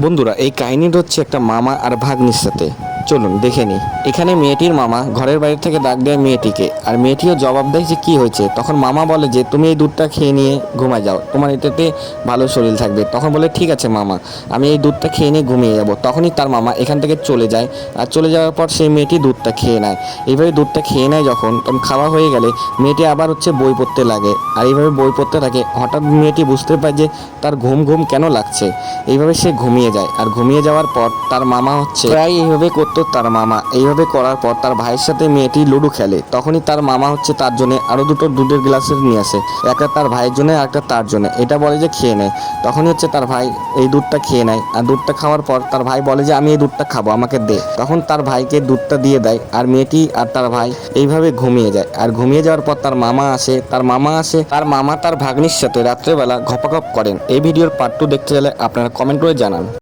বন্ধুরা, এই কাহিনীটা হচ্ছে একটা মামা আর ভাগ্নির সাথে। চলুন দেখে নিই। এখানে মেয়েটির মামা ঘরের বাইরে থেকে ডাক দেয় মেয়েটিকে, আর মেয়েটিও জবাব দেয় যে কী হয়েছে। তখন মামা বলে যে তুমি এই দুধটা খেয়ে নিয়ে ঘুমায় যাও, তোমার এটাতে ভালো শরীর থাকবে। তখন বলে ঠিক আছে মামা, আমি এই দুধটা খেয়ে নিয়ে ঘুমিয়ে যাব। তখনই তার মামা এখান থেকে চলে যায়, আর চলে যাওয়ার পর সেই মেয়েটি দুধটা খেয়ে নেয়। এইভাবে দুধটা খেয়ে নেয় যখন খাওয়া হয়ে গেলে মেয়েটি আবার বই পড়তে লাগে, আর এইভাবে বই পড়তে থাকে। হঠাৎ মেয়েটি বুঝতে পারে যে তার ঘুম ঘুম কেন লাগছে। এইভাবে সে ঘুমিয়ে যায়, আর ঘুমিয়ে যাওয়ার পর তার মামা প্রায় এইভাবে করতো। তার মামা এইভাবে করার পর তার ভাইয়ের সাথে মেয়েটি লুডো খেলে। তখনই তার মামা তার জন্য আরো দুটো দুধের গ্লাসের নিয়ে আসে, একটা তার ভাইয়ের জন্য আর একটা তার জন্য। এটা বলে যে খেয়ে নেয়। তখনই তার ভাই এই দুধটা খেয়ে নেয়, আর দুধটা খাওয়ার পর তার ভাই বলে যে আমি এই দুধটা খাবো, আমাকে দে। তখন তার ভাইকে দুধটা দিয়ে দেয়, আর মেয়েটি আর তার ভাই এইভাবে ঘুমিয়ে যায়। আর ঘুমিয়ে যাওয়ার পর তার মামা আসে। তার মামা তার ভাগ্নির সাথে রাত্রেবেলা ঘপাঘপ করেন। এই ভিডিওর পার্ট 2 দেখতে গেলে আপনারা কমেন্ট করে জানান।